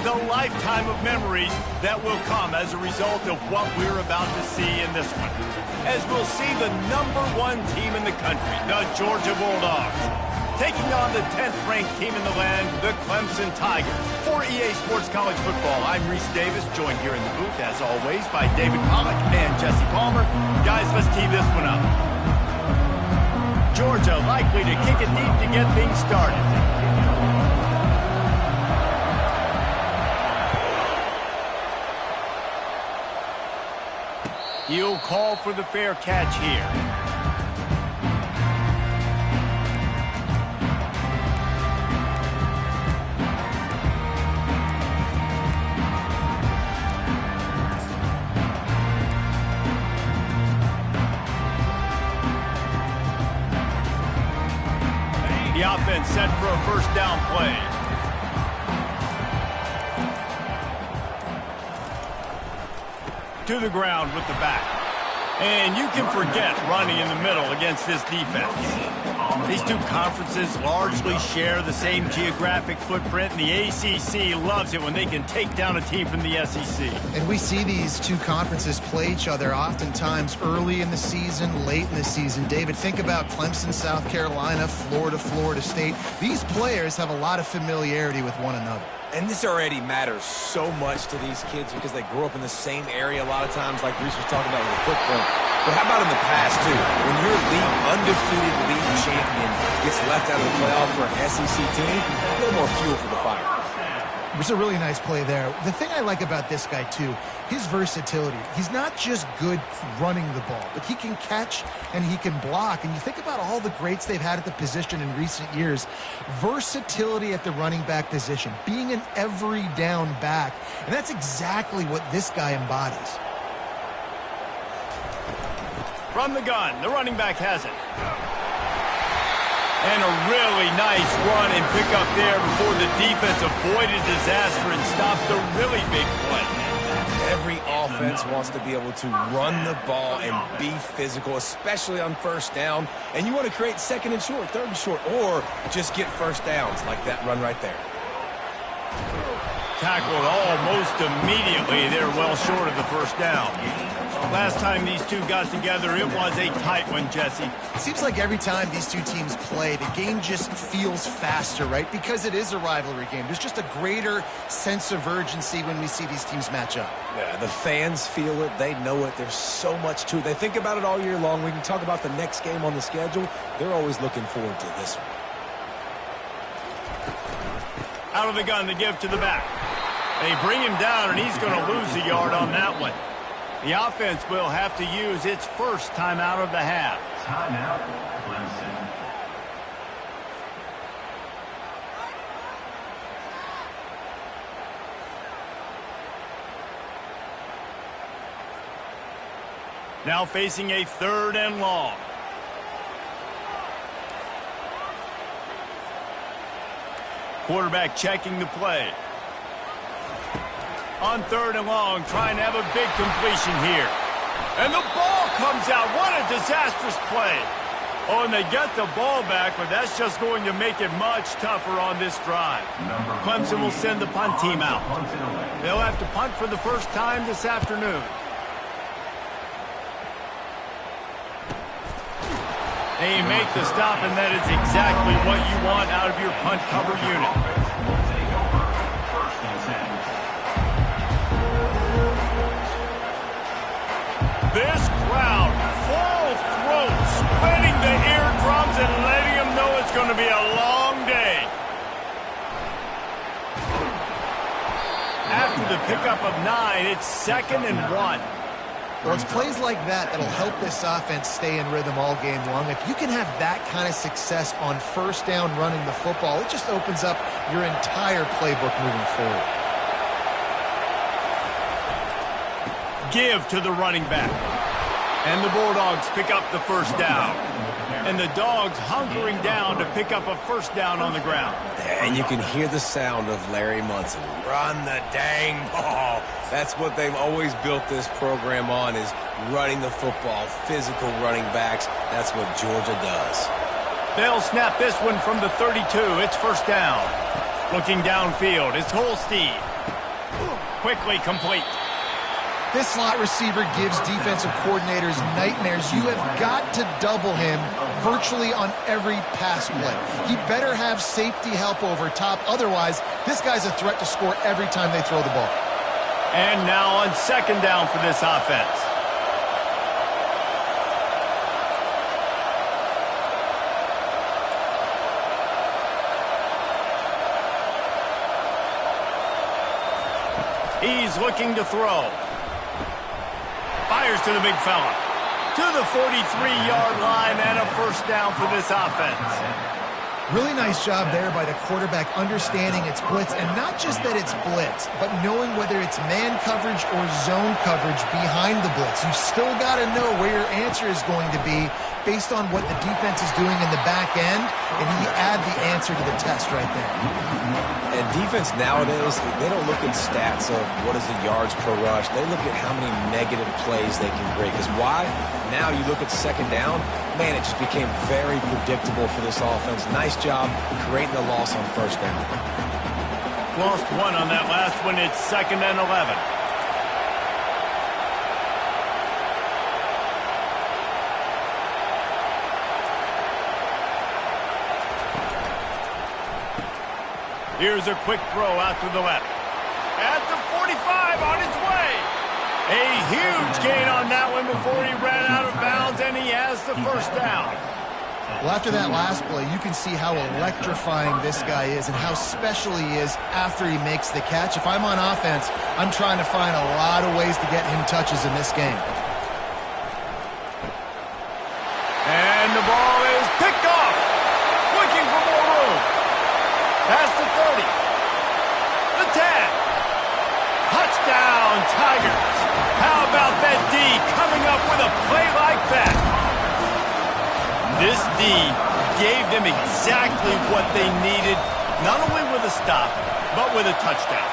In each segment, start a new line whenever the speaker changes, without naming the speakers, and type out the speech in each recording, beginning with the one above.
a lifetime of memories that will come as a result of what we're about to see in this one. As we'll see the #1 team in the country, the Georgia Bulldogs, taking on the 10th-ranked team in the land, the Clemson Tigers. For EA Sports College Football, I'm Reese Davis, joined here in the booth, as always, by David Pollack and Jesse Palmer. Guys, let's tee this one up. Georgia likely to kick it deep to get things started. He'll call for the fair catch here. The offense set for a first down play. To the ground with the back. And you can forget running in the middle against this defense. These two conferences largely share the same geographic footprint, and the ACC loves it when they can take down a team from the SEC.
And we see these two conferences play each other oftentimes early in the season, late in the season. David, think about Clemson, South Carolina, Florida, Florida State. These players have a lot of familiarity with one another.
And this already matters so much to these kids because they grew up in the same area a lot of times, like Reese was talking about with the footprint. But how about in the past, too? When your undefeated league champion gets left out of the playoff for an SEC team, a little more fuel for the fire.
It was a really nice play there. The thing I like about this guy, too, his versatility. He's not just good running the ball, but he can catch and he can block. And you think about all the greats they've had at the position in recent years. Versatility at the running back position, being an every down back. And that's exactly what this guy embodies.
From the gun, the running back has it. And a really nice run and pick up there before the defense avoided disaster and stopped a really big play.
Every offense wants to be able to run the ball and be physical, especially on first down. And you want to create second and short, third and short, or just get first downs like that run right there.
Tackled almost immediately. They're well short of the first down. Last time these two got together, it was a tight one, Jesse.
It seems like every time these two teams play, the game just feels faster, right? Because it is a rivalry game. There's just a greater sense of urgency when we see these teams match up.
Yeah, the fans feel it. They know it. There's so much to it. They think about it all year long. We can talk about the next game on the schedule. They're always looking forward to this one.
Out of the gun, the give to the back. They bring him down, and he's going to lose a yard on that one. The offense will have to use its first timeout of the half.
Timeout, Clemson.
Now facing a 3rd and long. Quarterback checking the play. On 3rd and long, trying to have a big completion here. And the ball comes out. What a disastrous play. Oh, and they get the ball back, but that's just going to make it much tougher on this drive. Clemson will send the punt team out. They'll have to punt for the first time this afternoon. They make the stop, and that is exactly what you want out of your punt cover unit. This crowd, full throat, spreading the eardrums and letting them know it's going to be a long day. After the pickup of 9, it's 2nd and 1.
Well, it's plays like that that'll help this offense stay in rhythm all game long. If you can have that kind of success on first down running the football, it just opens up your entire playbook moving forward.
Give to the running back. And the Bulldogs pick up the first down. And the Dogs hunkering down to pick up a first down on the ground.
And you can hear the sound of Larry Munson. Run the dang ball. That's what they've always built this program on, is running the football, physical running backs. That's what Georgia does.
They'll snap this one from the 32. It's first down. Looking downfield, it's Holstein. Quickly complete.
This slot receiver gives defensive coordinators nightmares. You have got to double him virtually on every pass play. He better have safety help over top. Otherwise, this guy's a threat to score every time they throw the ball.
And now on second down for this offense. He's looking to throw. Fires to the big fella. To the 43-yard line and a first down for this offense.
Really nice job there by the quarterback understanding it's blitz, and not just that it's blitz, but knowing whether it's man coverage or zone coverage behind the blitz. You've still got to know where your answer is going to be based on what the defense is doing in the back end, and he add the answer to the test right there.
And defense nowadays, they don't look at stats of what is the yards per rush. They look at how many negative plays they can break. Because why? Now you look at second down, man, it just became very predictable for this offense. Nice job creating the loss on first down.
Lost one on that last one. It's 2nd and 11. Here's a quick throw out to the left. At the 45, on its way. A huge gain on that one before he ran out of bounds, and he has the first down.
Well, after that last play, you can see how electrifying this guy is and how special he is after he makes the catch. If I'm on offense, I'm trying to find a lot of ways to get him touches in this game.
And the ball is picked off. Looking for more room. Past the 30. The 10. Touchdown, Tigers. How about that D coming up with a play like that? This D gave them exactly what they needed, not only with a stop, but with a touchdown.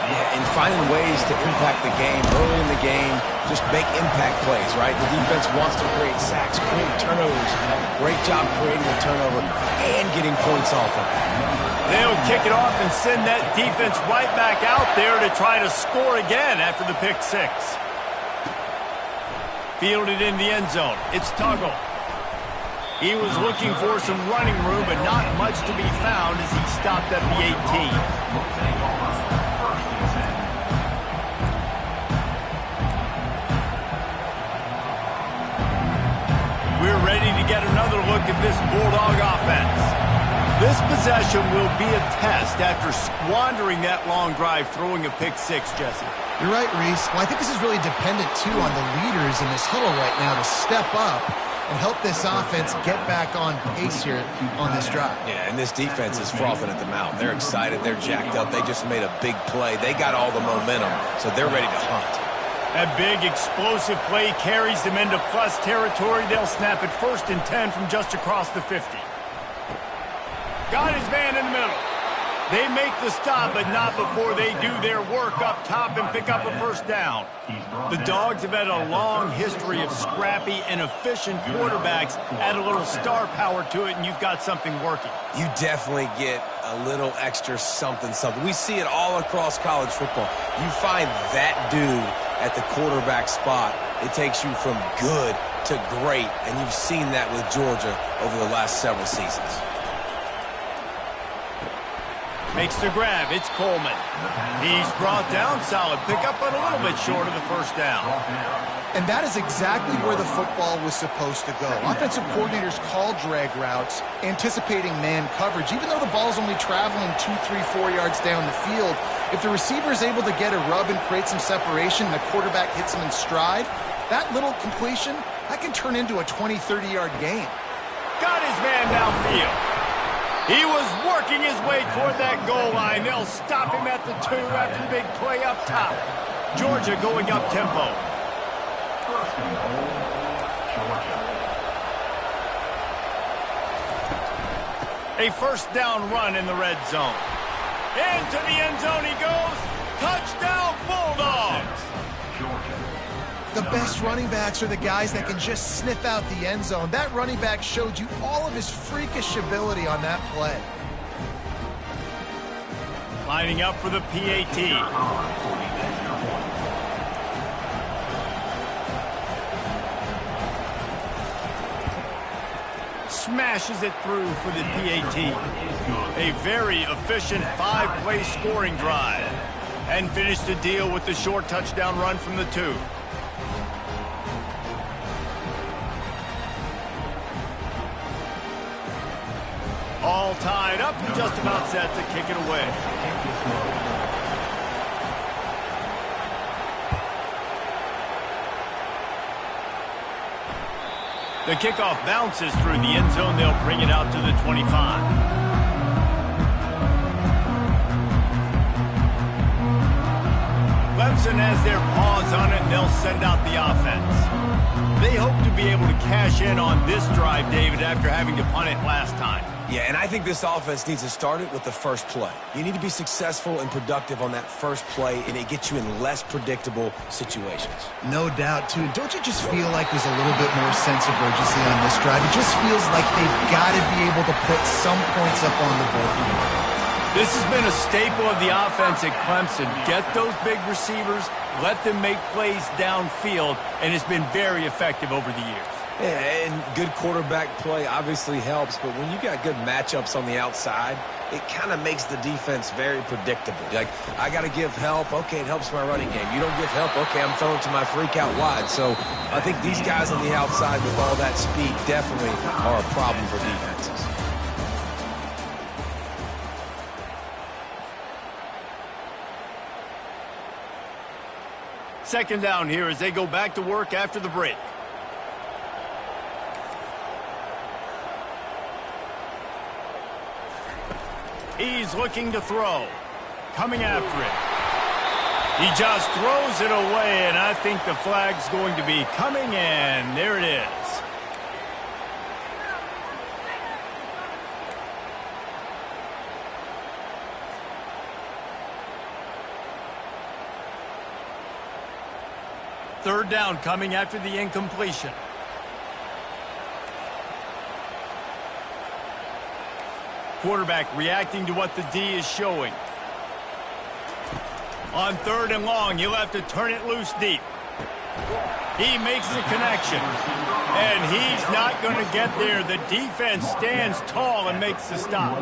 Yeah, and finding ways to impact the game early in the game, just make impact plays, right? The defense wants to create sacks, create turnovers. Great job creating a turnover and getting points off of it.
They'll kick it off and send that defense right back out there to try to score again after the pick six. Fielded in the end zone. It's Tuggle. He was looking for some running room, but not much to be found as he stopped at the 18. We're ready to get another look at this Bulldog offense. This possession will be a test after squandering that long drive throwing a pick six, Jesse.
You're right, Reese. Well, I think this is really dependent, too, on the leaders in this huddle right now to step up and help this offense get back on pace here on this drive.
Yeah, and this defense is frothing at the mouth. They're excited. They're jacked up. They just made a big play. They got all the momentum, so they're ready to hunt.
That big explosive play carries them into plus territory. They'll snap it 1st and 10 from just across the 50. Got his man in the middle. They make the stop, but not before they do their work up top and pick up a first down. The Dogs have had a long history of scrappy and efficient quarterbacks. Add a little star power to it, and you've got something working.
You definitely get a little extra something. We see it all across college football. You find that dude at the quarterback spot, it takes you from good to great, and you've seen that with Georgia over the last several seasons.
Makes the grab. It's Coleman. He's brought down. Solid pickup, but a little bit short of the first down.
And that is exactly where the football was supposed to go. Offensive coordinators call drag routes, anticipating man coverage. Even though the ball's only traveling 2, 3, 4 yards down the field, if the receiver is able to get a rub and create some separation and the quarterback hits him in stride, that little completion, that can turn into a 20, 30-yard gain.
Got his man downfield. He was working his way toward that goal line. They'll stop him at the 2 after the big play up top. Georgia going up tempo. A first down run in the red zone. Into the end zone he goes. Touchdown Bulldogs.
The best running backs are the guys that can just sniff out the end zone. That running back showed you all of his freakish ability on that play.
Lining up for the PAT. Smashes it through for the PAT. A very efficient 5-play scoring drive. And finished the deal with the short touchdown run from the 2. All tied up and just about set to kick it away. The kickoff bounces through the end zone. They'll bring it out to the 25. Clemson has their paws on it, and they'll send out the offense. They hope to be able to cash in on this drive, David, after having to punt it last time.
Yeah, and I think this offense needs to start it with the first play. You need to be successful and productive on that first play, and it gets you in less predictable situations.
No doubt, too. Don't you just feel like there's a little bit more sense of urgency on this drive? It just feels like they've got to be able to put some points up on the board.
This has been a staple of the offense at Clemson. Get those big receivers, let them make plays downfield, and it's been very effective over the years.
Yeah, and good quarterback play obviously helps, but when you got good matchups on the outside, it kind of makes the defense very predictable. Like, I got to give help. Okay, it helps my running game. You don't give help. Okay, I'm throwing to my freak out wide. So I think these guys on the outside with all that speed definitely are a problem for defenses.
Second down here as they go back to work after the break. He's looking to throw. Coming after it. He just throws it away, and I think the flag's going to be coming in. There it is. Third down coming after the incompletion. Quarterback reacting to what the D is showing. On third and long, he'll have to turn it loose deep. He makes the connection. And he's not going to get there. The defense stands tall and makes the stop.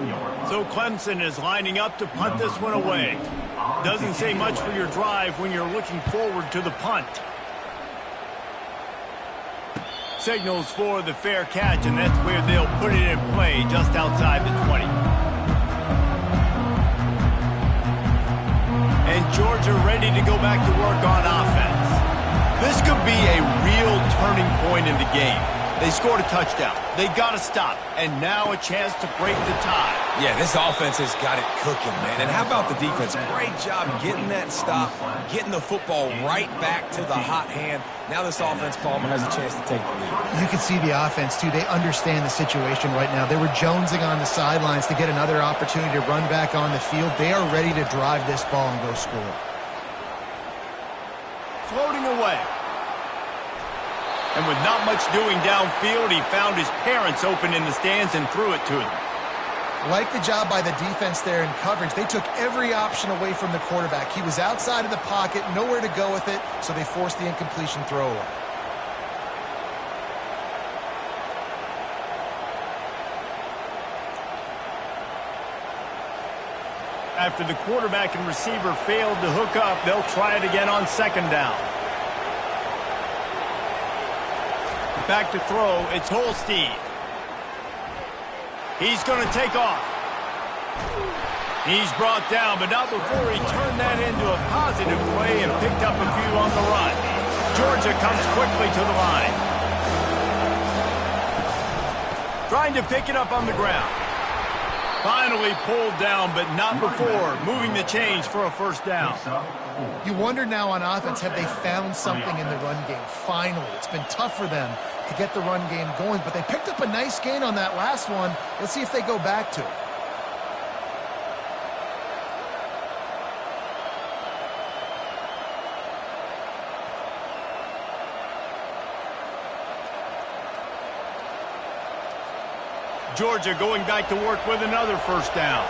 So Clemson is lining up to punt this one away. Doesn't say much for your drive when you're looking forward to the punt. Signals for the fair catch, and that's where they'll put it in play just outside the 20. And Georgia ready to go back to work on offense. This could be a real turning point in the game. They scored a touchdown. They got to stop. And now a chance to break the tie.
Yeah, this offense has got it cooking, man. And how about the defense? Great job getting that stop, getting the football right back to the hot hand. Now this offense, Palmer, has a chance to take the lead.
You can see the offense, too. They understand the situation right now. They were jonesing on the sidelines to get another opportunity to run back on the field. They are ready to drive this ball and go score.
Floating away. And with not much doing downfield, he found his parents open in the stands and threw it to them.
Like the job by the defense there in coverage. They took every option away from the quarterback. He was outside of the pocket, nowhere to go with it, so they forced the incompletion throw away.
After the quarterback and receiver failed to hook up, they'll try it again on second down. Back to throw, it's Holstein. He's going to take off. He's brought down, but not before he turned that into a positive play and picked up a few on the run. Georgia comes quickly to the line. Trying to pick it up on the ground. Finally pulled down, but not before moving the chains for a first down.
You wonder now on offense, have they found something in the run game? Finally, it's been tough for them to get the run game going, but they picked up a nice gain on that last one. Let's see if they go back to it.
Georgia going back to work with another first down.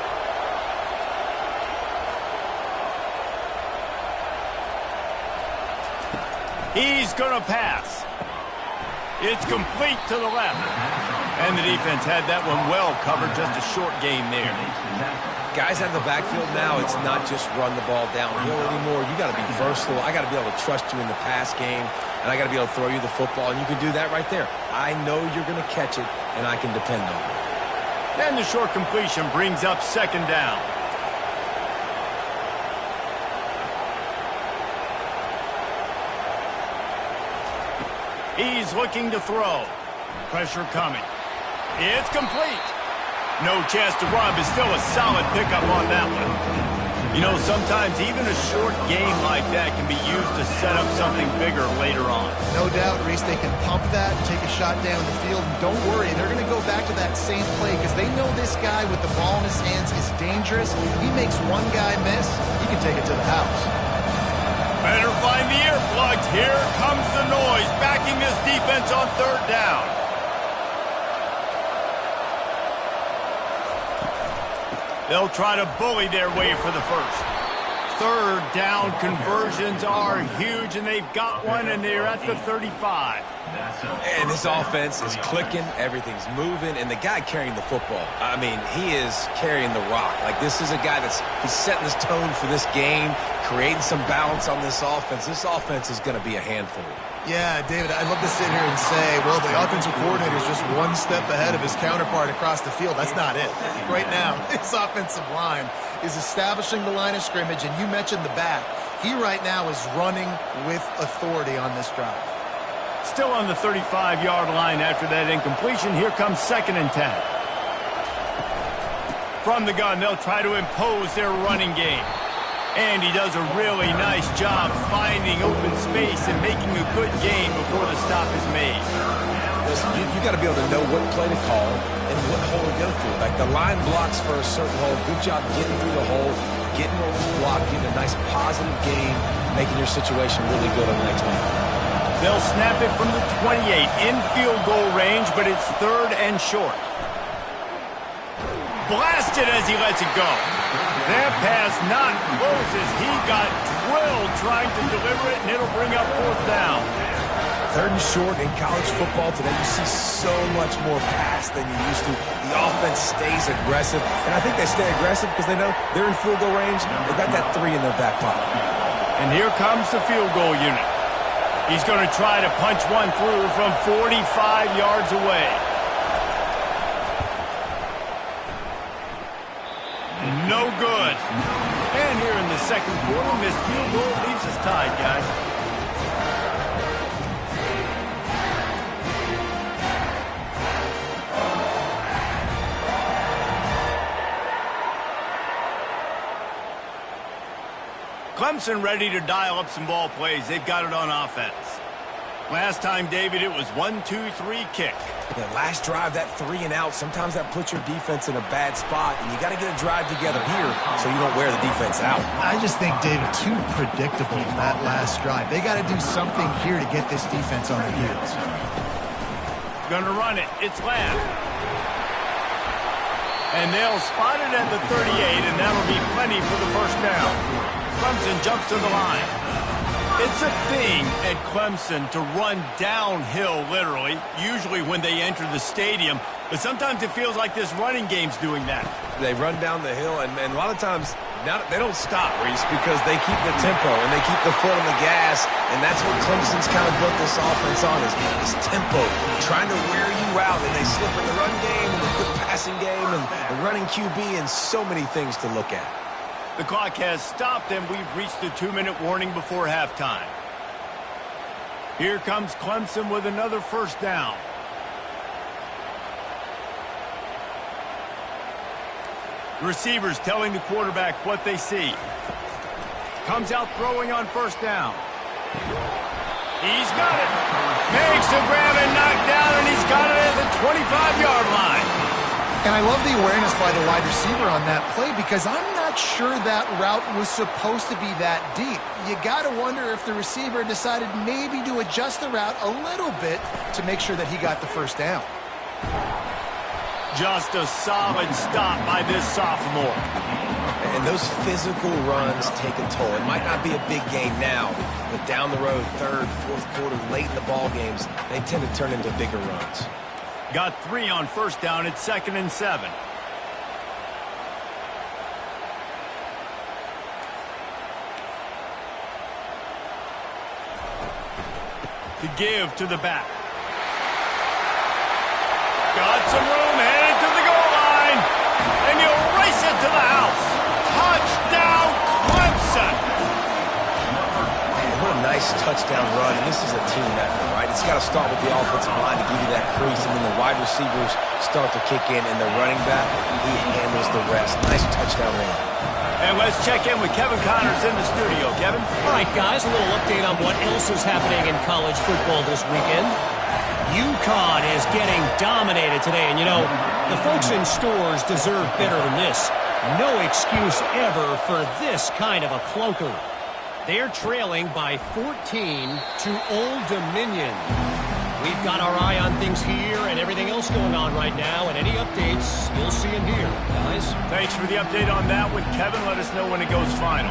He's going to pass. It's complete to the left. And the defense had that one well covered, just a short gain there.
Guys out of the backfield now, it's not just run the ball downhill anymore. You got to be versatile. I got to be able to trust you in the pass game, and I got to be able to throw you the football, and you can do that right there. I know you're going to catch it, and I can depend on it.
And the short completion brings up second down. He's looking to throw. Pressure coming. It's complete. No chance to run, but still a solid pickup on that one. You know, sometimes even a short game like that can be used to set up something bigger later on.
No doubt, Reese, they can pump that and take a shot down the field. And don't worry, they're going to go back to that same play because they know this guy with the ball in his hands is dangerous. He makes one guy miss, he can take it to the house.
Better find the earplugs. Here comes the noise, backing this defense on third down. They'll try to bully their way for the first. Third down conversions are huge, and they've got one, and they're at the 35.
And this offense is clicking, everything's moving, and the guy carrying the football, I mean, he is carrying the rock. Like, this is a guy he's setting this tone for this game, creating some balance on this offense. This offense is going to be a handful.
Yeah, David, I'd love to sit here and say, well, the offensive coordinator is just one step ahead of his counterpart across the field. That's not it. Right now, his offensive line is establishing the line of scrimmage, and you mentioned the back. He right now is running with authority on this drive.
Still on the 35-yard line after that incompletion. Here comes 2nd and 10. From the gun, they'll try to impose their running game. And he does a really nice job finding open space and making a good gain before the stop is made.
Listen, you got to be able to know what play to call and what hole to go through. Like, the line blocks for a certain hole. Good job getting through the hole, getting what was blocked, getting a nice positive gain, making your situation really good on the next one.
They'll snap it from the 28 in field goal range, but it's third and short. Blasted as he lets it go. That pass not close as he got drilled trying to deliver it, and it'll bring up fourth down.
Third and short in college football today, you see so much more pass than you used to. The offense stays aggressive, and I think they stay aggressive because they know they're in field goal range. They've got that 3 in their back pocket.
And here comes the field goal unit. He's going to try to punch one through from 45 yards away. No good. And here in the second quarter, missed field goal leaves us tied, guys. Clemson ready to dial up some ball plays. They've got it on offense. Last time, David, it was 1-2-3 kick.
The last drive, that 3 and out, sometimes that puts your defense in a bad spot, and you got to get a drive together here so you don't wear the defense out.
I just think, David, too predictable that last drive. They got to do something here to get this defense on their heels.
Gonna run it. It's Lamb. And they'll spot it at the 38, and that'll be plenty for the first down. Clemson jumps to the line. It's a thing at Clemson to run downhill, literally, usually when they enter the stadium. But sometimes it feels like this running game's doing that.
They run down the hill, and a lot of times now they don't stop, Reese, because they keep the tempo and they keep the foot on the gas, and that's what Clemson's kind of built this offense on, is tempo, trying to wear you out, and they slip in the run game and the quick passing game and the running QB and so many things to look at.
The clock has stopped, and we've reached the 2-minute warning before halftime. Here comes Clemson with another first down. Receivers telling the quarterback what they see. Comes out throwing on first down. He's got it. Makes the grab and knocked down, and he's got it at the 25-yard line.
And I love the awareness by the wide receiver on that play because I'm not sure that route was supposed to be that deep. You got to wonder if the receiver decided maybe to adjust the route a little bit to make sure that he got the first down.
Just a solid stop by this sophomore.
and those physical runs take a toll. It might not be a big game now, but down the road, third, fourth quarter, late in the ball games, they tend to turn into bigger runs.
Got 3 on first down. It's 2nd and 7. To give to the back. Got some room, headed to the goal line, and you'll race it to the house. Touchdown, Clemson.
Man, what a nice touchdown run, and this is a team effort, right? It's got to start with the offensive line to give you that crease, and then the wide receivers start to kick in, and the running back, he handles the rest. Nice touchdown run.
And let's check in with Kevin Connors in the studio. Kevin?
All right, guys, a little update on what else is happening in college football this weekend. UConn is getting dominated today, and you know, the folks in stores deserve better than this. No excuse ever for this kind of a clunker. They're trailing by 14 to Old Dominion. We've got our eye on things here and everything else going on right now, and any updates you'll see in here, guys.
Thanks for the update on that one, Kevin. Let us know when it goes final.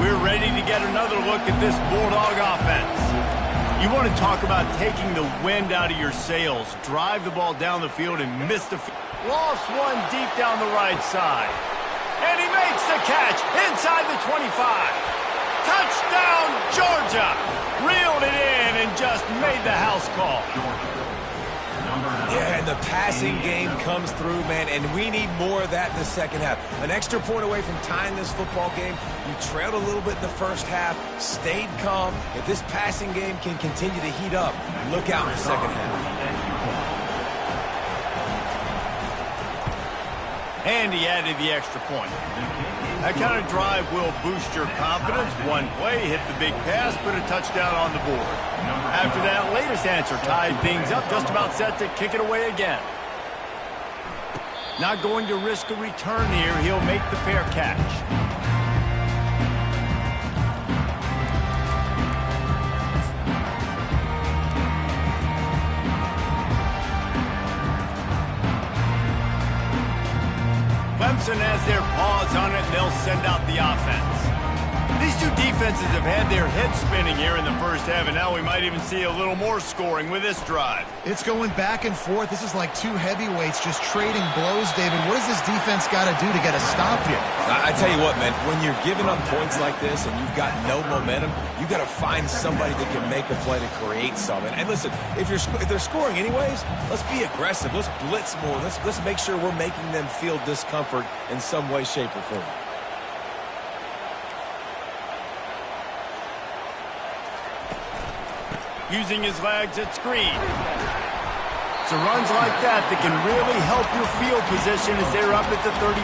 We're ready to get another look at this Bulldog offense. You want to talk about taking the wind out of your sails. Drive the ball down the field and miss the field. Lost one deep down the right side. And he makes the catch inside the 25. Touchdown, Georgia! Reeled it in and just made the house call.
Yeah, and the passing game comes through, man, and we need more of that in the second half. An extra point away from tying this football game. You trailed a little bit in the first half, stayed calm. If this passing game can continue to heat up, look out in the second half.
And he added the extra point. That kind of drive will boost your confidence. One play, hit the big pass, put a touchdown on the board. After that latest answer, tied things up, just about set to kick it away again. Not going to risk a return here. He'll make the fair catch. Clemson has their paws on it, and they'll send out the offense. These two defenses have had their heads spinning here in the first half, and now we might even see a little more scoring with this drive.
It's going back and forth. This is like two heavyweights just trading blows, David. What does this defense got to do to get a stop here?
I tell you what, man, when you're giving up points like this and you've got no momentum, you got to find somebody that can make a play to create something. And listen, if they're scoring anyways, let's be aggressive. Let's blitz more. Let's make sure we're making them feel discomfort in some way, shape, or form.
Using his legs at screen. So runs like that can really help your field position as they're up at the 35.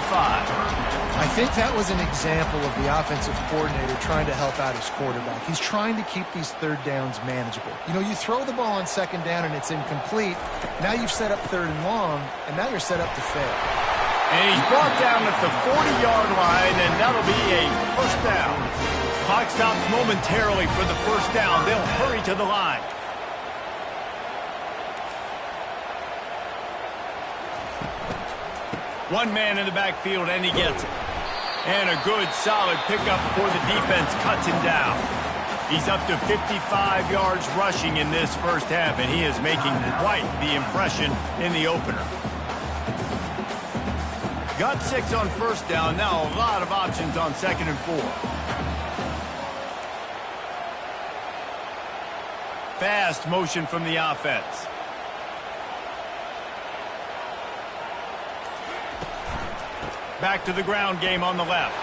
I think that was an example of the offensive coordinator trying to help out his quarterback. He's trying to keep these third downs manageable. You know, you throw the ball on second down and it's incomplete. Now you've set up third and long, and now you're set up to fail.
And he's brought down at the 40-yard line, and that'll be a first down. Clock stops momentarily for the first down. They'll hurry to the line. One man in the backfield, and he gets it. And a good, solid pickup before the defense cuts him down. He's up to 55 yards rushing in this first half, and he is making quite the impression in the opener. Got 6 on first down. Now a lot of options on 2nd and 4. Fast motion from the offense. Back to the ground game on the left.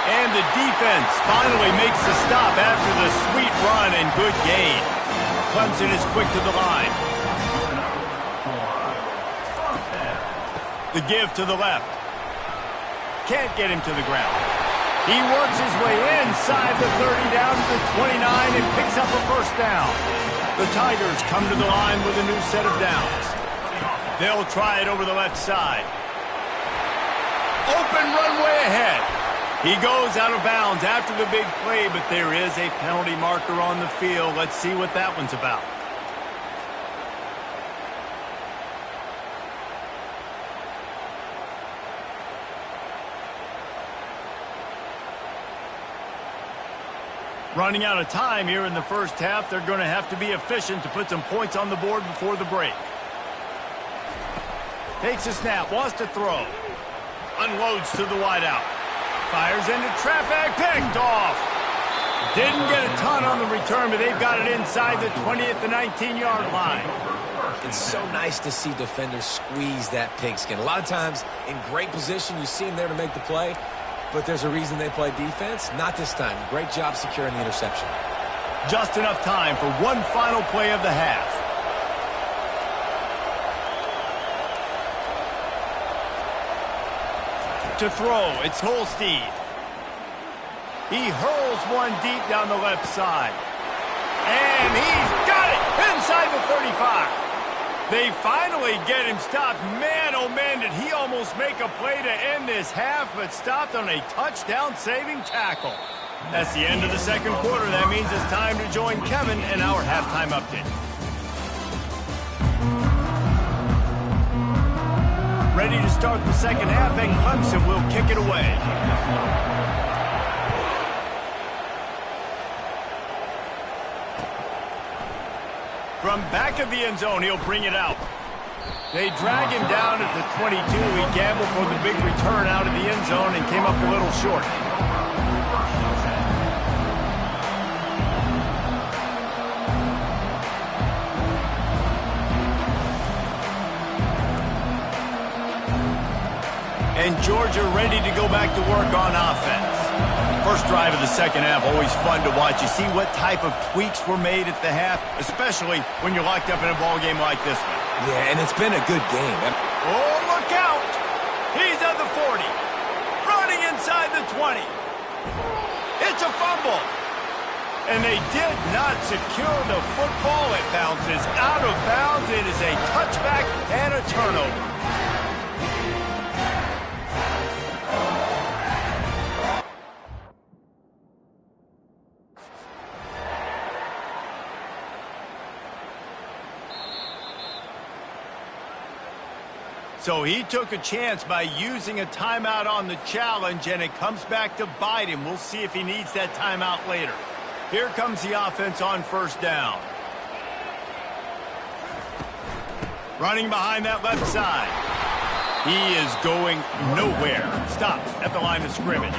And the defense finally makes the stop after the sweet run and good gain. Clemson is quick to the line. The give to the left. Can't get him to the ground. He works his way inside the 30 down to the 29 and picks up a first down. The Tigers come to the line with a new set of downs. They'll try it over the left side. Open runway ahead. He goes out of bounds after the big play, but there is a penalty marker on the field. Let's see what that one's about. Running out of time here in the first half. They're going to have to be efficient to put some points on the board before the break. Takes a snap, wants to throw. Unloads to the wideout. Fires into traffic, picked off. Didn't get a ton on the return, but they've got it inside the 20 at the 19-yard line.
It's so nice to see defenders squeeze that pigskin. A lot of times, in great position, you see them there to make the play, but there's a reason they play defense. Not this time. Great job securing the interception.
Just enough time for one final play of the half. To throw, it's Holstein. He hurls one deep down the left side. And he's got it inside the 35. They finally get him stopped. Man, oh man, did he almost make a play to end this half, but stopped on a touchdown-saving tackle. That's the end of the second quarter. That means it's time to join Kevin in our halftime update. Ready to start the second half, and Clemson will kick it away. From back of the end zone, he'll bring it out. They drag him down at the 22. He gambled for the big return out of the end zone and came up a little short. And Georgia ready to go back to work on offense. First drive of the second half, always fun to watch. You see what type of tweaks were made at the half, especially when you're locked up in a ball game like this one.
Yeah, and it's been a good game.
Oh, look out! He's at the 40. Running inside the 20. It's a fumble. And they did not secure the football. It bounces out of bounds. It is a touchback and a turnover. So he took a chance by using a timeout on the challenge, and it comes back to bite him. We'll see if he needs that timeout later. Here comes the offense on first down. Running behind that left side. He is going nowhere. Stopped at the line of scrimmage.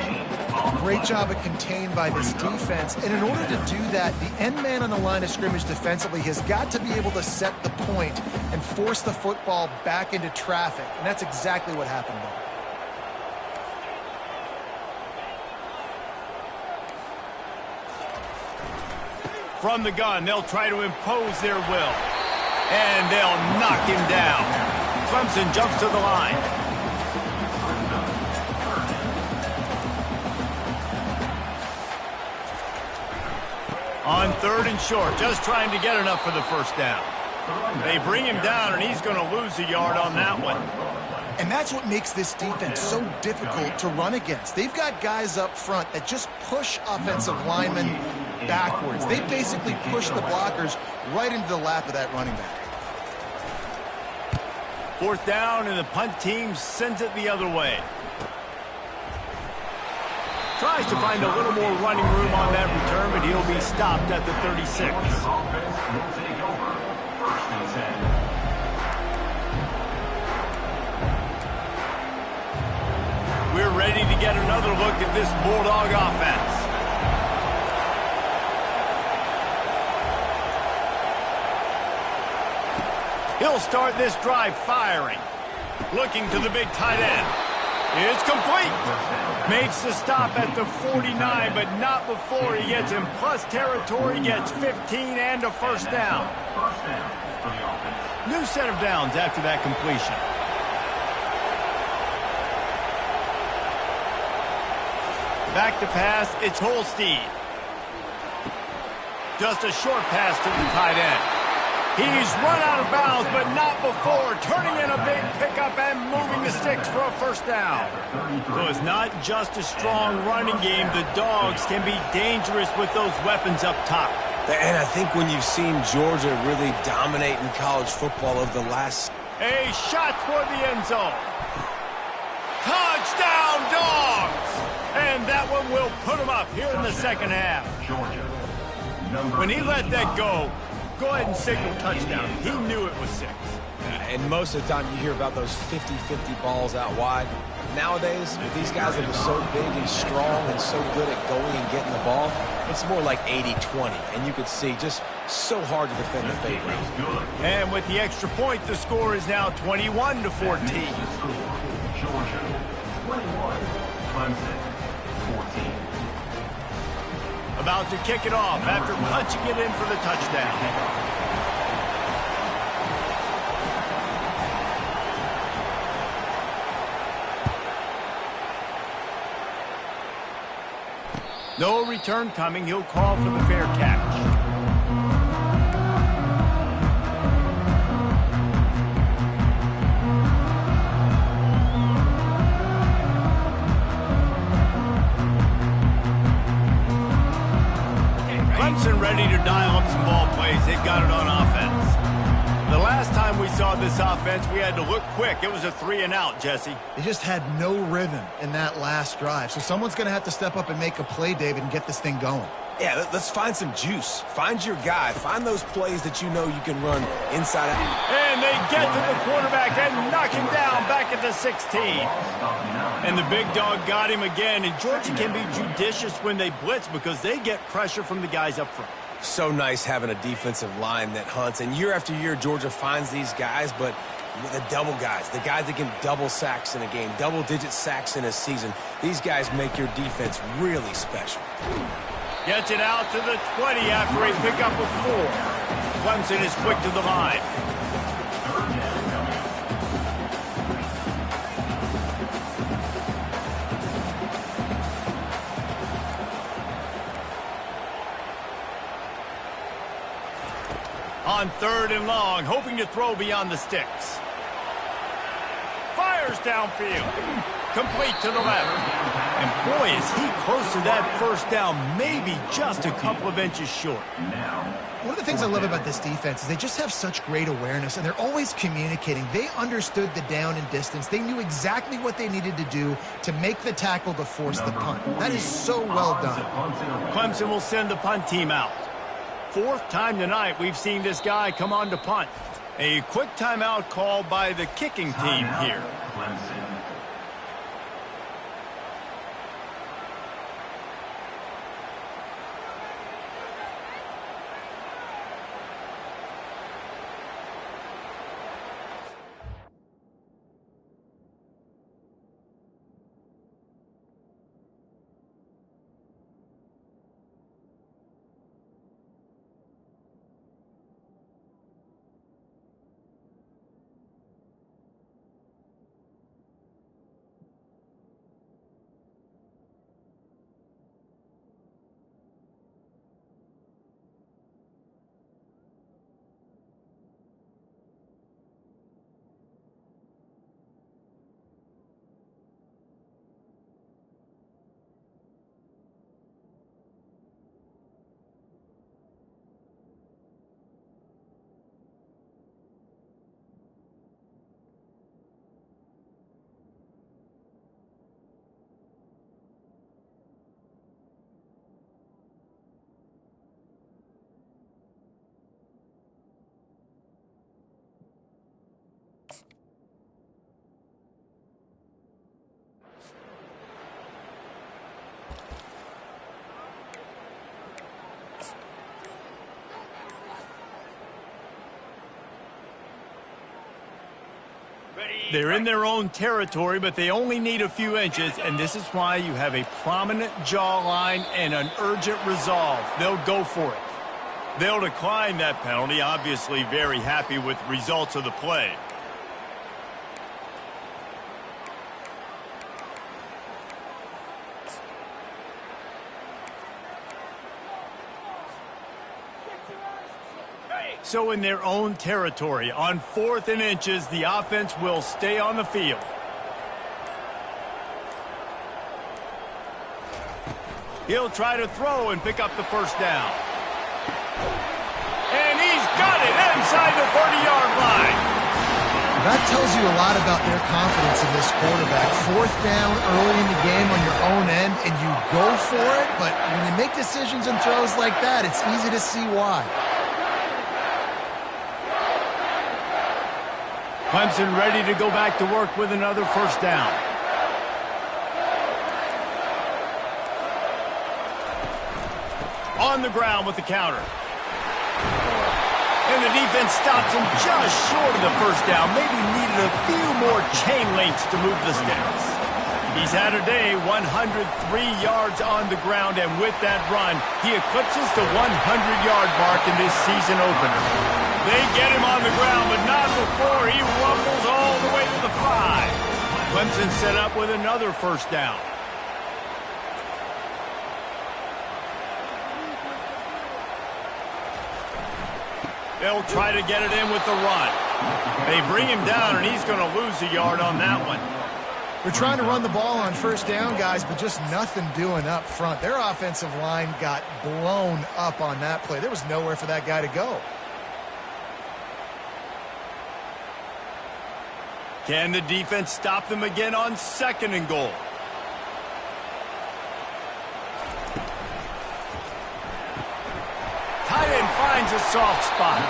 Great job of contained by this defense. And in order to do that, the end man on the line of scrimmage defensively has got to be able to set the point and force the football back into traffic. And that's exactly what happened there.
From the gun, they'll try to impose their will. And they'll knock him down. Clemson jumps to the line. On third and short, just trying to get enough for the first down. They bring him down, and he's going to lose a yard on that one.
And that's what makes this defense so difficult to run against. They've got guys up front that just push offensive linemen backwards. They basically push the blockers right into the lap of that running back.
Fourth down, and the punt team sends it the other way. Tries to find a little more running room on that return, but he'll be stopped at the 36. We're ready to get another look at this Bulldog offense. He'll start this drive firing. Looking to the big tight end. It's complete. Makes the stop at the 49, but not before he gets in plus territory, gets 15 and a first down. New set of downs after that completion. Back to pass, it's Holstein. Just a short pass to the tight end. He's run out of bounds, but not before turning in a big pickup and moving the sticks for a first down. So it's not just a strong running game. The Dogs can be dangerous with those weapons up top.
And I think when you've seen Georgia really dominate in college football over the last...
A shot toward the end zone. Touchdown, Dogs! And that one will put them up here in the second half. When he let that go ahead and signal touchdown. He knew it was 6.
And most of the time you hear about those 50-50 balls out wide. Nowadays, with these guys that are so big and strong and so good at going and getting the ball, it's more like 80-20. And you could see just so hard to defend the fade route.
And with the extra point, the score is now 21-14.
Georgia, 21, Clemson, 14.
About to kick it off after punching it in for the touchdown. No return coming. He'll call for the fair catch. Clemson ready to dial up some ball plays. They've got it on offense. The last time we saw this offense, we had to look quick. It was a 3-and-out, Jesse.
They just had no rhythm in that last drive. So someone's going to have to step up and make a play, David, and get this thing going.
Yeah, let's find some juice. Find your guy. Find those plays that you know you can run inside out.
And they get to the quarterback and knock him down back at the 16. And the big dog got him again. And Georgia can be judicious when they blitz because they get pressure from the guys up front.
So nice having a defensive line that hunts. And year after year, Georgia finds these guys, but the double guys, the guys that can double sacks in a game, double-digit sacks in a season, these guys make your defense really special.
Gets it out to the 20 after a pickup of 4. Clemson is quick to the line. On 3rd and long, hoping to throw beyond the sticks. Fires downfield. Complete to the left. And boy, is he close to that first down, maybe just a couple of inches short.
One of the things I love about this defense is they just have such great awareness, and they're always communicating. They understood the down and distance. They knew exactly what they needed to do to make the tackle to force the punt. That is so well done.
Clemson will send the punt team out. 4th time tonight we've seen this guy come on to punt. A quick timeout called by the kicking team here. They're in their own territory, but they only need a few inches, and this is why you have a prominent jawline and an urgent resolve. They'll go for it. They'll decline that penalty, obviously very happy with the results of the play. So in their own territory, on 4th and inches, the offense will stay on the field. He'll try to throw and pick up the first down. And he's got it inside the 30-yard line.
That tells you a lot about their confidence in this quarterback. 4th down early in the game on your own end, and you go for it, but when you make decisions and throws like that, it's easy to see why.
Clemson ready to go back to work with another first down. On the ground with the counter. And the defense stops him just short of the first down. Maybe needed a few more chain links to move the sticks. He's had a day, 103 yards on the ground, and with that run, he eclipses the 100-yard mark in this season opener. They get him on the ground, but not before he rumbles all the way to the 5. Clemson set up with another first down. They'll try to get it in with the run. They bring him down, and he's going to lose a yard on that one.
They're trying to run the ball on first down, guys, but just nothing doing up front. Their offensive line got blown up on that play. There was nowhere for that guy to go.
Can the defense stop them again on 2nd and goal? Tight end finds a soft spot.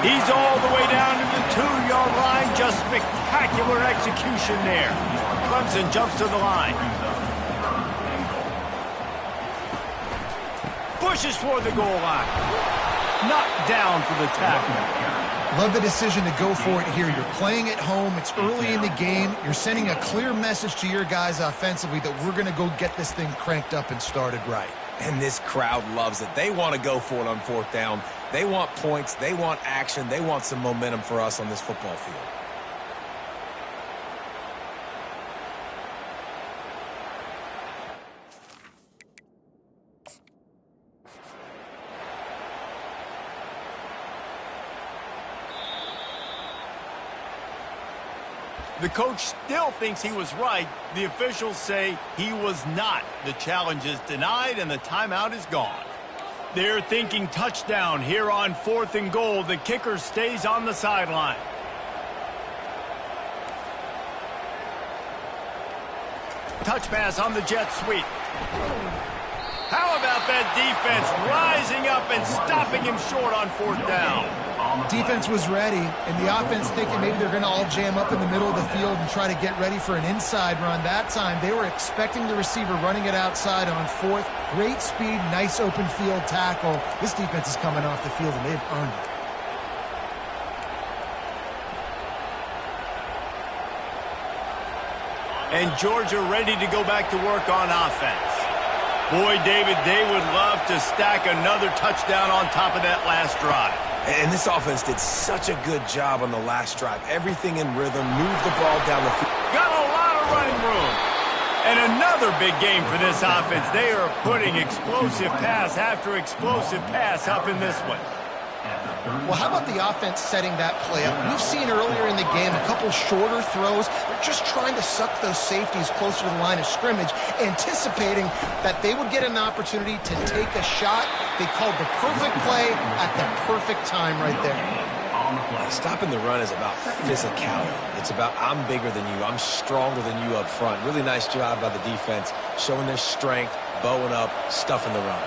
He's all the way down to the 2-yard line. Just spectacular execution there. Clemson jumps to the line. Pushes for the goal line. Knocked down for the tackle.
Love the decision to go for it here. You're playing at home. It's early in the game. You're sending a clear message to your guys offensively that we're going to go get this thing cranked up and started right.
And this crowd loves it. They want to go for it on 4th down. They want points. They want action. They want some momentum for us on this football field.
The coach still thinks he was right. The officials say he was not. The challenge is denied and the timeout is gone. They're thinking touchdown here on 4th and goal. The kicker stays on the sideline. Touch pass on the jet sweep. How about that defense rising up and stopping him short on 4th down?
Defense was ready, and the offense thinking maybe they're going to all jam up in the middle of the field and try to get ready for an inside run. That time, they were expecting the receiver running it outside on 4th. Great speed, nice open field tackle. This defense is coming off the field, and they've earned it.
And Georgia ready to go back to work on offense. Boy, David, they would love to stack another touchdown on top of that last drive.
And this offense did such a good job on the last drive. Everything in rhythm, moved the ball down the field.
Got a lot of running room. And another big game for this offense. They are putting explosive pass after explosive pass up in this one.
Well, how about the offense setting that play up? We've seen earlier in the game a couple shorter throws. They're just trying to suck those safeties closer to the line of scrimmage, anticipating that they would get an opportunity to take a shot. They called the perfect play at the perfect time right there.
Stopping the run is about physicality. It's about I'm bigger than you. I'm stronger than you up front. Really nice job by the defense, showing their strength, bowing up, stuffing the run.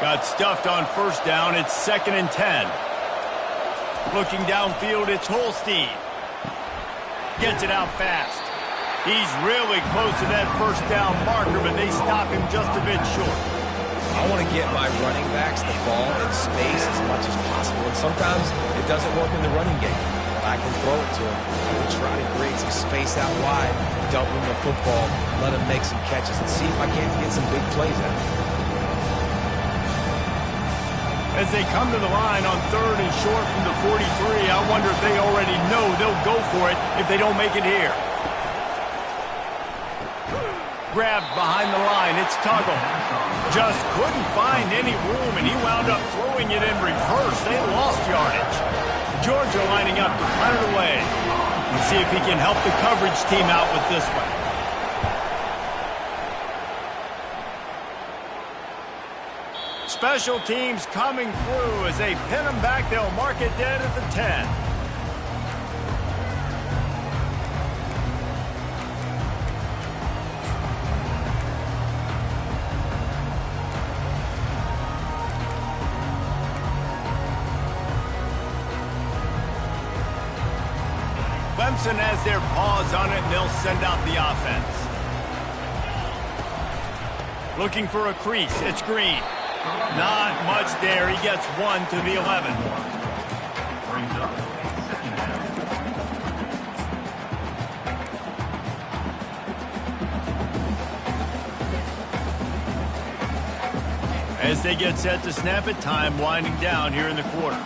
Got stuffed on first down. It's 2nd and 10. Looking downfield, it's Holstein. Gets it out fast. He's really close to that first down marker, but they stop him just a bit short.
I want to get my running backs the ball in space as much as possible, and sometimes it doesn't work in the running game. I can throw it to him. I can try to create some space out wide, dump him the football, let him make some catches, and see if I can't get some big plays out of him.
As they come to the line on 3rd and short from the 43, I wonder if they already know they'll go for it if they don't make it here. grabbed behind the line. It's Tuggle. Just couldn't find any room, and he wound up throwing it in reverse. They lost yardage. Georgia lining up to punt it away. Let's see if he can help the coverage team out with this one. Special teams coming through as they pin them back. They'll mark it dead at the 10. Clemson has their paws on it, and they'll send out the offense. Looking for a crease. It's Green. Not much there. He gets 1 to the 11.
Brings up second down.
As they get set to snap it, time winding down here in the quarter.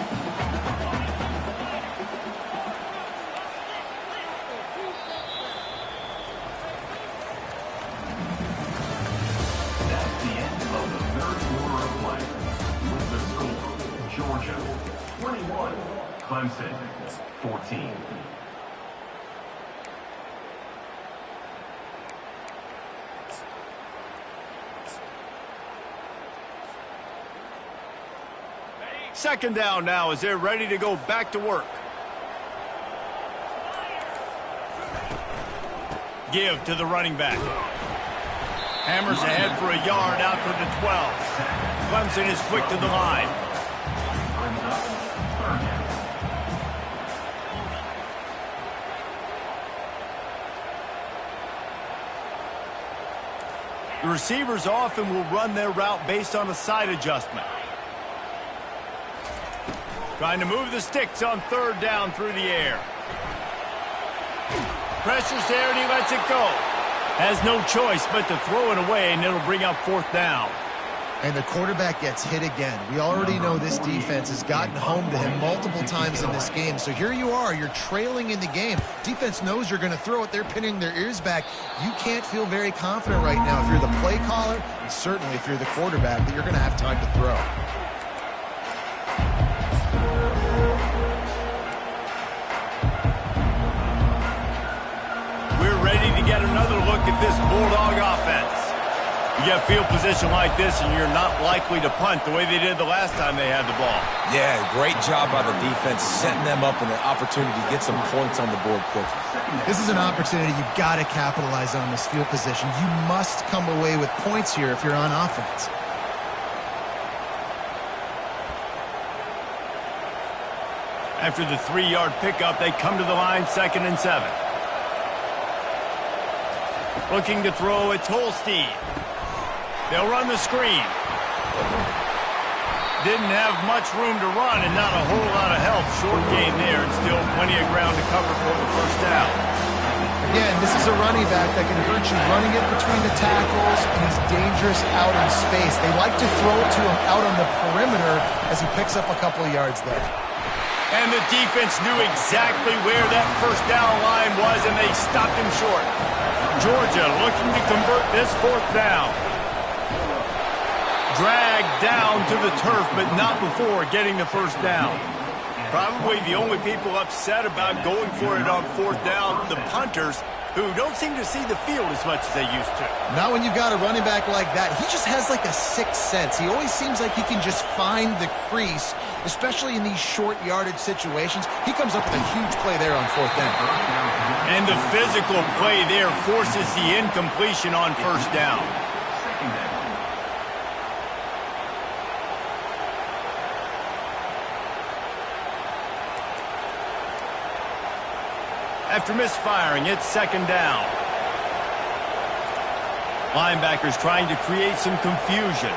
That's the end of the third quarter of play. With the score, Georgia 21, Clemson 14.
Second down now as they're ready to go back to work. Give to the running back. Hammers ahead for a yard out to the 12. Clemson is quick to the line.
Brings up third down.
The receivers often will run their route based on a side adjustment. Trying to move the sticks on third down through the air. Pressure's there and he lets it go. Has no choice but to throw it away, and it'll bring up fourth down.
And the quarterback gets hit again. We already know this defense has gotten home to him multiple times in this game. So here you are, you're trailing in the game. Defense knows you're going to throw it. They're pinning their ears back. You can't feel very confident right now if you're the play caller, and certainly if you're the quarterback, that you're going to have time to throw.
We're ready to get another look at this Bulldog offense. You get field position like this, and you're not likely to punt the way they did the last time they had the ball.
Yeah, great job by the defense, setting them up in an opportunity to get some points on the board quickly.
This is an opportunity you've got to capitalize on this field position. You must come away with points here if you're on offense.
After the 3-yard pickup, they come to the line, 2nd and 7. Looking to throw, it's Holstein. They'll run the screen. Didn't have much room to run and not a whole lot of help. Short gain there and still plenty of ground to cover for the first down.
Again, this is a running back that can hurt you running it between the tackles, and he's dangerous out in space. They like to throw it to him out on the perimeter as he picks up a couple of yards there.
And the defense knew exactly where that first down line was, and they stopped him short. Georgia looking to convert this fourth down. Dragged down to the turf, but not before getting the first down. Probably the only people upset about going for it on fourth down, the punters, who don't seem to see the field as much as they used to.
Not when you've got a running back like that. He just has like a sixth sense. He always seems like he can just find the crease, especially in these short yardage situations. He comes up with a huge play there on fourth down.
And the physical play there forces the incompletion on first down.
Second down.
After misfiring, it's 2nd down. Linebackers trying to create some confusion.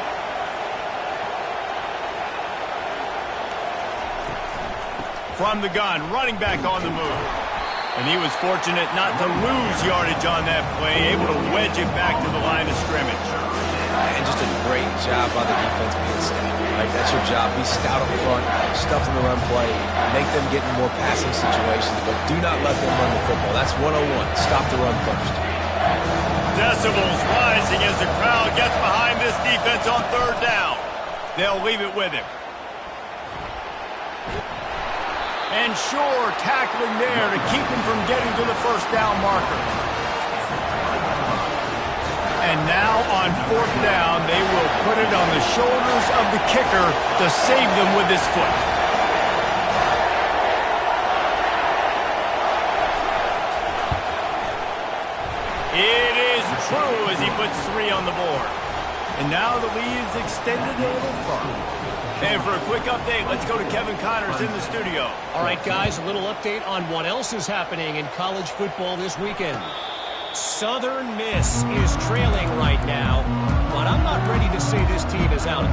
From the gun, running back on the move. And he was fortunate not to lose yardage on that play, able to wedge it back to the line of scrimmage.
And just a great job by the defense being stout. Right? That's your job. Be stout up front, stuff in the run play, make them get in more passing situations, but do not let them run the football. That's 101. Stop the run first.
Decibels rising as the crowd gets behind this defense on third down. They'll leave it with him. And sure, tackling there to keep him from getting to the first down marker. And now on fourth down, they will put it on the shoulders of the kicker to save them with his foot. It is true as he puts 3 on the board. And now the lead is extended a little further. And for a quick update, let's go to Kevin Connors in the studio.
All right, guys, a little update on what else is happening in college football this weekend. Southern Miss is trailing right now, but I'm not ready to say this team is out.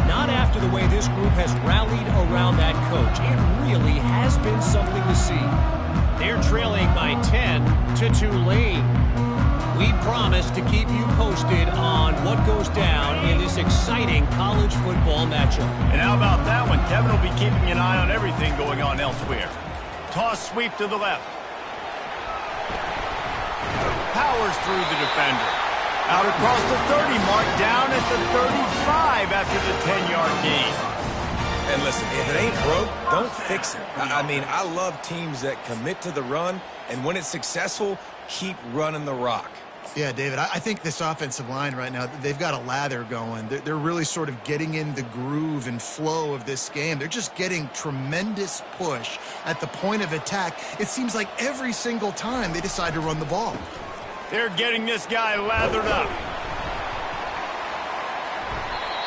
Not after the way this group has rallied around that coach. It really has been something to see. They're trailing by 10 to Tulane. We promise to keep you posted on what goes down in this exciting college football matchup.
And how about that one? Kevin will be keeping an eye on everything going on elsewhere. Toss sweep to the left. Powers through the defender. Out across the 30 mark, down at the 35 after the 10-yard gain.
And listen, if it ain't broke, don't fix it. I mean, I love teams that commit to the run, and when it's successful, keep running the rock.
Yeah, David, I think this offensive line right now, they've got a lather going. They're really sort of getting in the groove and flow of this game. They're just getting tremendous push at the point of attack. It seems like every single time they decide to run the ball.
They're getting this guy lathered up.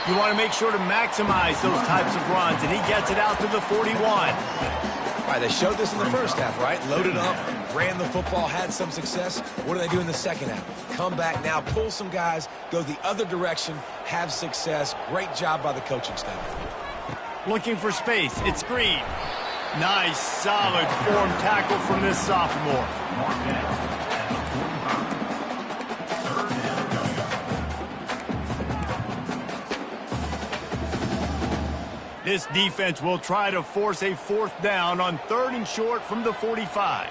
You want to make sure to maximize those types of runs, and he gets it out to the 41.
All right, they showed this in the first half, right? Loaded up, ran the football, had some success. What do they do in the second half? Come back now, pull some guys, go the other direction, have success. Great job by the coaching staff.
Looking for space. It's Green. Nice, solid form tackle from this sophomore. This defense will try to force a fourth down on 3rd and short from the 45.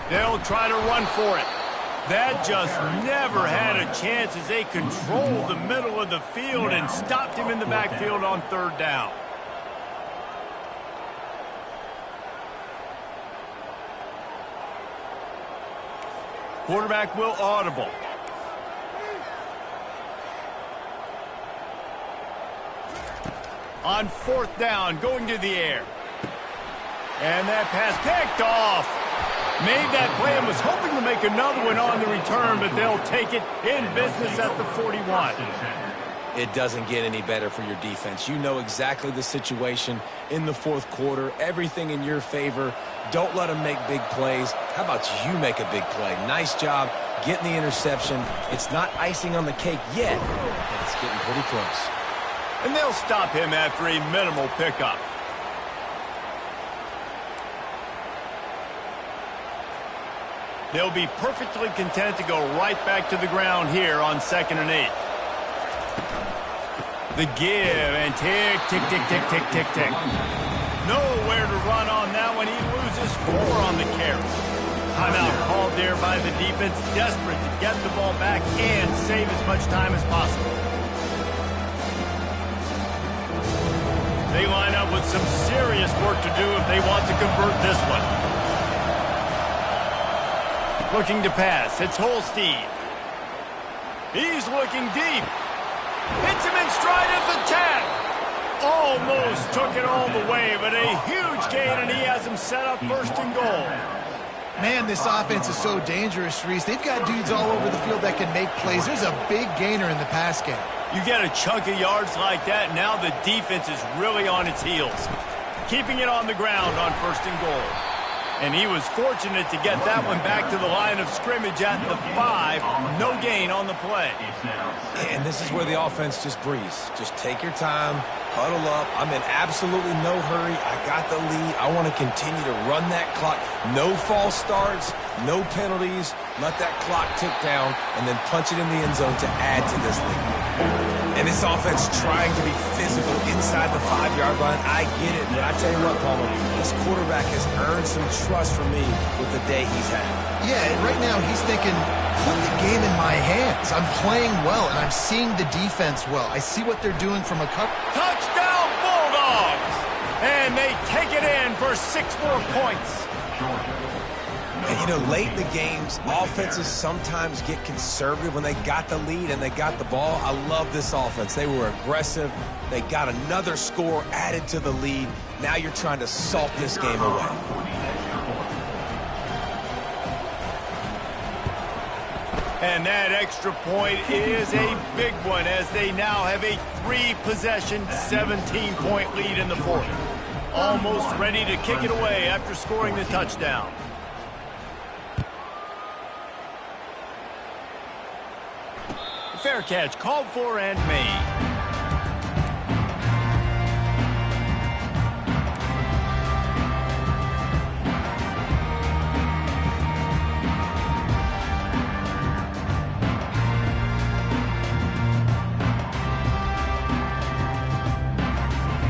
They'll try to run for it. That just never had a chance as they controlled the middle of the field and stopped him in the backfield on 3rd down. Quarterback will audible. On 4th down, going to the air. And that pass picked off. Made that play and was hoping to make another one on the return, but they'll take it in business at the 41.
It doesn't get any better for your defense. You know exactly the situation in the 4th quarter. Everything in your favor. Don't let them make big plays. How about you make a big play? Nice job getting the interception. It's not icing on the cake yet, but it's getting pretty close.
And they'll stop him after a minimal pickup. They'll be perfectly content to go right back to the ground here on 2nd and 8. The give and tick, tick, tick, tick, tick, tick, tick. Nowhere to run on that one. He loses 4 on the carry. Timeout called there by the defense, desperate to get the ball back and save as much time as possible. They line up with some serious work to do if they want to convert this one. Looking to pass. It's Holstein. He's looking deep. Hits him in stride at the 10. Almost took it all the way, but a huge gain, and he has him set up 1st and goal.
Man, this offense is so dangerous, Reese. They've got dudes all over the field that can make plays. There's a big gainer in the pass game.
You get a chunk of yards like that, now the defense is really on its heels. Keeping it on the ground on 1st and goal. And he was fortunate to get that one back to the line of scrimmage at the 5. No gain on the play.
And this is where the offense just breathes. Just take your time, huddle up. I'm in absolutely no hurry. I got the lead. I want to continue to run that clock. No false starts, no penalties. Let that clock tick down and then punch it in the end zone to add to this lead. And this offense trying to be physical inside the 5-yard line, I get it. But I tell you what, Palmer, this quarterback has earned some trust from me with the day he's had.
Yeah, right now he's thinking, put the game in my hands. I'm playing well, and I'm seeing the defense well. I see what they're doing from a cover.
Touchdown, Bulldogs! And they take it in for 6 more points.
And, you know, late in the games, offenses sometimes get conservative when they got the lead and they got the ball. I love this offense. They were aggressive. They got another score added to the lead. Now you're trying to salt this game away.
And that extra point is a big one as they now have a 3-possession, 17-point lead in the 4th. Almost ready to kick it away after scoring the touchdown. Fair catch called for and made.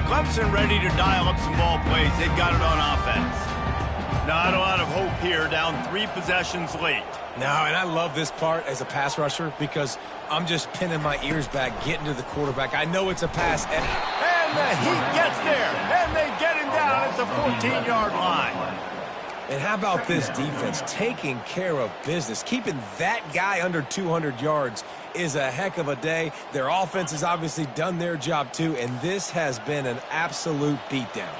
Clemson ready to dial up some ball plays. They've got it on offense. Not a lot of hope here, down 3 possessions late.
No, and I love this part as a pass rusher because I'm just pinning my ears back, getting to the quarterback. I know it's a pass.
And the Heat gets there, and they get him down at the 14-yard line.
And how about this defense taking care of business? Keeping that guy under 200 yards is a heck of a day. Their offense has obviously done their job too, and this has been an absolute beatdown.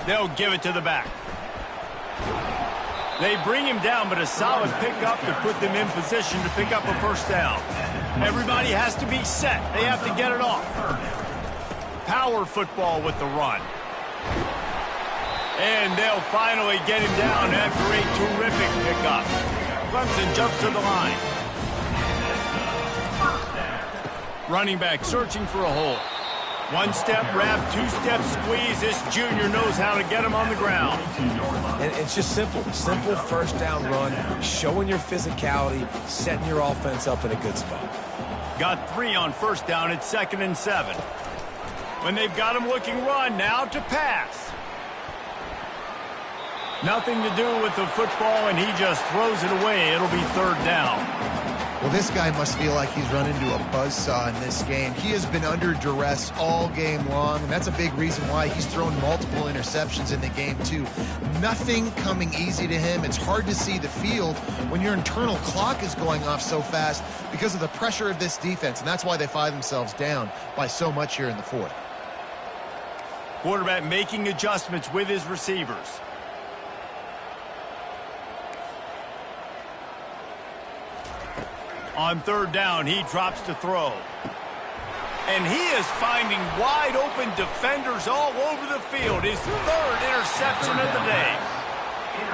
They'll give it to the back. They bring him down, but a solid pickup to put them in position to pick up a first down. Everybody has to be set. They have to get it off. Power football with the run. And they'll finally get him down after a terrific pickup. Clemson jumps to the line. Running back searching for a hole. 1-step wrap, 2-step squeeze. This junior knows how to get him on the ground.
And it's just simple. Simple first down run, showing your physicality, setting your offense up in a good spot.
Got 3 on first down at 2nd and 7. When they've got him looking run, now to pass. Nothing to do with the football, and he just throws it away. It'll be 3rd down.
Well, this guy must feel like he's run into a buzzsaw in this game. He has been under duress all game long, and that's a big reason why he's thrown multiple interceptions in the game, too. Nothing coming easy to him. It's hard to see the field when your internal clock is going off so fast because of the pressure of this defense, and that's why they find themselves down by so much here in the 4th.
Quarterback making adjustments with his receivers. On 3rd down, he drops to throw. And he is finding wide-open defenders all over the field. His 3rd interception of the day.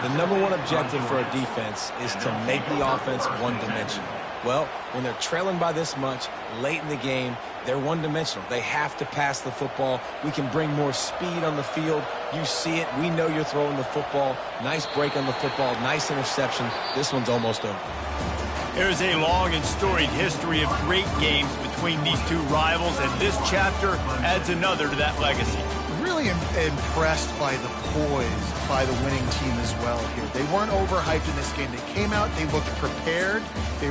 The #1 objective for a defense is to make the offense one-dimensional. Well, when they're trailing by this much, late in the game, they're one-dimensional. They have to pass the football. We can bring more speed on the field. You see it. We know you're throwing the football. Nice break on the football. Nice interception. This one's almost over.
There's a long and storied history of great games between these two rivals, and this chapter adds another to that legacy.
Really impressed by the poise by the winning team as well here. They weren't overhyped in this game. They came out, they looked prepared. They